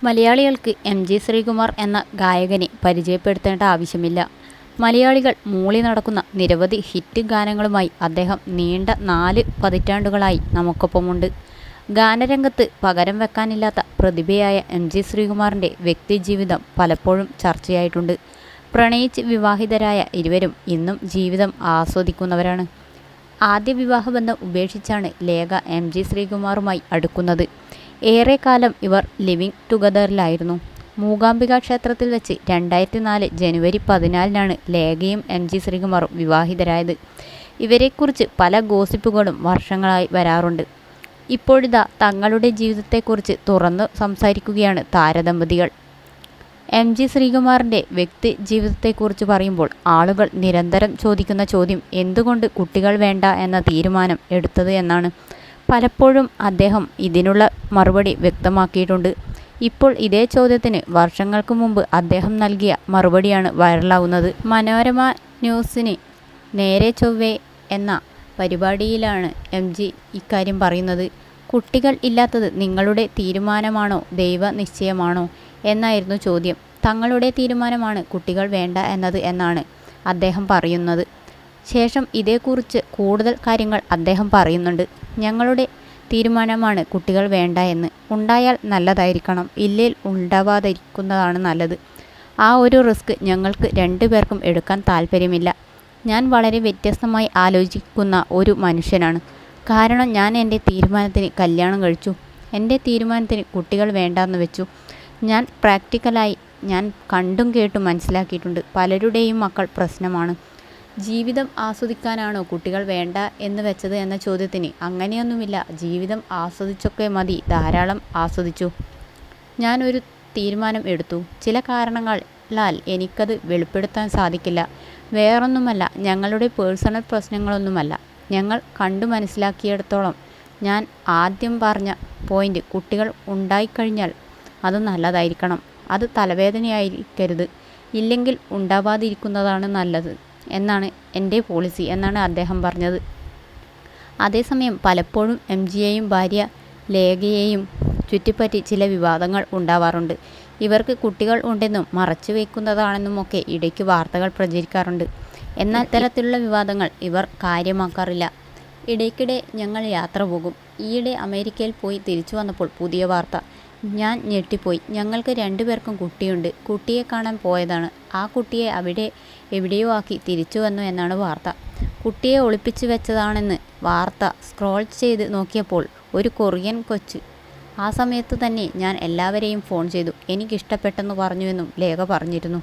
മലയാളികൾക്ക് എം.ജി. ശ്രീകുമാർ എന്ന ഗായകനെ പരിചയപ്പെടുത്തേണ്ട ആവശ്യമില്ല. മലയാളികൾ മൂളി നടക്കുന്ന നിരവധി ഹിറ്റ് ഗാനങ്ങളുമായി അദ്ദേഹം നീണ്ട 4 പതിറ്റാണ്ടുകളായി നമുക്കൊപ്പമുണ്ട്. ഗാനരംഗത്ത് പകരം വെക്കാനില്ലാത്ത പ്രതിഭയായ എം.ജി. ശ്രീകുമാറിൻ്റെ വ്യക്തിജീവിതം പലപ്പോഴും ചർച്ചയായിട്ടുണ്ട്. പ്രണയിച്ച് വിവാഹിതരായ ഇരുവരും ഇന്നും ജീവിതം ആസ്വദിക്കുന്നവരാണ്. ആദ്യ വിവാഹബന്ധം ഉപേക്ഷിച്ചാണ് ലേഖ എം.ജി. ശ്രീകുമാറുമായി അടുക്കുന്നത്. ഏറെക്കാലം ഇവർ ലിവിങ് ടുഗദറിലായിരുന്നു. മൂകാംബിക ക്ഷേത്രത്തിൽ വെച്ച് 2004 ജനുവരി 14-നാണ് ലേഖയും എം.ജി. ശ്രീകുമാറും വിവാഹിതരായത്. ഇവരെക്കുറിച്ച് പല ഗോസിപ്പുകളും വർഷങ്ങളായി വരാറുണ്ട്. ഇപ്പോഴിതാ തങ്ങളുടെ ജീവിതത്തെക്കുറിച്ച് തുറന്നു സംസാരിക്കുകയാണ് താരദമ്പതികൾ. എം.ജി. ശ്രീകുമാറിൻ്റെ വ്യക്തി ജീവിതത്തെക്കുറിച്ച് പറയുമ്പോൾ ആളുകൾ നിരന്തരം ചോദിക്കുന്ന ചോദ്യം എന്തുകൊണ്ട് കുട്ടികൾ വേണ്ട എന്ന തീരുമാനം എടുത്തത് എന്നാണ്. പലപ്പോഴും അദ്ദേഹം ഇതിനുള്ള മറുപടി വ്യക്തമാക്കിയിട്ടുണ്ട്. ഇപ്പോൾ ഇതേ ചോദ്യത്തിന് വർഷങ്ങൾക്ക് മുമ്പ് അദ്ദേഹം നൽകിയ മറുപടിയാണ് വൈറലാവുന്നത്. മനോരമ ന്യൂസിന് നേരെ ചൊവ്വേ എന്ന പരിപാടിയിലാണ് എം.ജി. ഇക്കാര്യം പറയുന്നത്. കുട്ടികൾ ഇല്ലാത്തത് നിങ്ങളുടെ തീരുമാനമാണോ ദൈവ നിശ്ചയമാണോ എന്നായിരുന്നു ചോദ്യം. തങ്ങളുടെ തീരുമാനമാണ് കുട്ടികൾ വേണ്ട എന്നത് എന്നാണ് അദ്ദേഹം പറയുന്നത്. ശേഷം ഇതേക്കുറിച്ച് കൂടുതൽ കാര്യങ്ങൾ അദ്ദേഹം പറയുന്നുണ്ട്. ഞങ്ങളുടെ തീരുമാനമാണ് കുട്ടികൾ വേണ്ട എന്ന്. ഉണ്ടായാൽ നല്ലതായിരിക്കണം, ഇല്ലേൽ ഉണ്ടാവാതിരിക്കുന്നതാണ് നല്ലത്. ആ ഒരു റിസ്ക് ഞങ്ങൾക്ക് 2 പേർക്കും എടുക്കാൻ താല്പര്യമില്ല. ഞാൻ വളരെ വ്യത്യസ്തമായി ആലോചിക്കുന്ന ഒരു മനുഷ്യനാണ്. കാരണം ഞാൻ എൻ്റെ തീരുമാനത്തിന് കല്യാണം കഴിച്ചു. എൻ്റെ തീരുമാനത്തിന് കുട്ടികൾ വേണ്ടാന്ന് വെച്ചു. ഞാൻ പ്രാക്ടിക്കലായി ഞാൻ കണ്ടും കേട്ടും മനസ്സിലാക്കിയിട്ടുണ്ട്. പലരുടെയും മക്കൾ പ്രശ്നമാണ്. ജീവിതം ആസ്വദിക്കാനാണോ കുട്ടികൾ വേണ്ട എന്ന് വെച്ചത് എന്ന ചോദ്യത്തിന് അങ്ങനെയൊന്നുമില്ല. ജീവിതം ആസ്വദിച്ചൊക്കെ മതി, ധാരാളം ആസ്വദിച്ചു. ഞാൻ ഒരു തീരുമാനം എടുത്തു. ചില കാരണങ്ങളാൽ എനിക്കത് വെളിപ്പെടുത്താൻ സാധിക്കില്ല. വേറൊന്നുമല്ല, ഞങ്ങളുടെ പേഴ്സണൽ പ്രശ്നങ്ങളൊന്നുമല്ല. ഞങ്ങൾ കണ്ടു മനസ്സിലാക്കിയിടത്തോളം ഞാൻ ആദ്യം പറഞ്ഞ പോയിന്റ്, കുട്ടികൾ ഉണ്ടായിക്കഴിഞ്ഞാൽ അത് നല്ലതായിരിക്കണം. അത് തലവേദനയായിരിക്കരുത്. ഇല്ലെങ്കിൽ ഉണ്ടാവാതിരിക്കുന്നതാണ് നല്ലത് എന്നാണ് എൻ്റെ പോളിസി എന്നാണ് അദ്ദേഹം പറഞ്ഞത്. അതേസമയം പലപ്പോഴും എം.ജിയെയും ഭാര്യ ലേഖയെയും ചുറ്റിപ്പറ്റി ചില വിവാദങ്ങൾ ഉണ്ടാവാറുണ്ട്. ഇവർക്ക് കുട്ടികൾ ഉണ്ടെന്നും മറച്ചു വയ്ക്കുന്നതാണെന്നുമൊക്കെ ഇടയ്ക്ക് വാർത്തകൾ പ്രചരിക്കാറുണ്ട്. എന്നാൽ ഇത്തരത്തിലുള്ള വിവാദങ്ങൾ ഇവർ കാര്യമാക്കാറില്ല. ഇടയ്ക്കിടെ ഞങ്ങൾ യാത്ര പോകും. ഈയിടെ അമേരിക്കയിൽ പോയി തിരിച്ചു വന്നപ്പോൾ പുതിയ വാർത്ത. ഞാൻ ഞെട്ടിപ്പോയി. ഞങ്ങൾക്ക് 2 പേർക്കും കുട്ടിയുണ്ട്. കുട്ടിയെ കാണാൻ പോയതാണ്. ആ കുട്ടിയെ അവിടെ എവിടെയോ ആക്കി തിരിച്ചു വന്നു എന്നാണ് വാർത്ത. കുട്ടിയെ ഒളിപ്പിച്ചു വെച്ചതാണെന്ന് വാർത്ത സ്ക്രോൾ ചെയ്ത് നോക്കിയപ്പോൾ ഒരു കൊറിയൻ കൊച്ച്. ആ സമയത്ത് തന്നെ ഞാൻ എല്ലാവരെയും ഫോൺ ചെയ്തു. എനിക്കിഷ്ടപ്പെട്ടെന്ന് പറഞ്ഞുവെന്നും ലേഖ പറഞ്ഞിരുന്നു.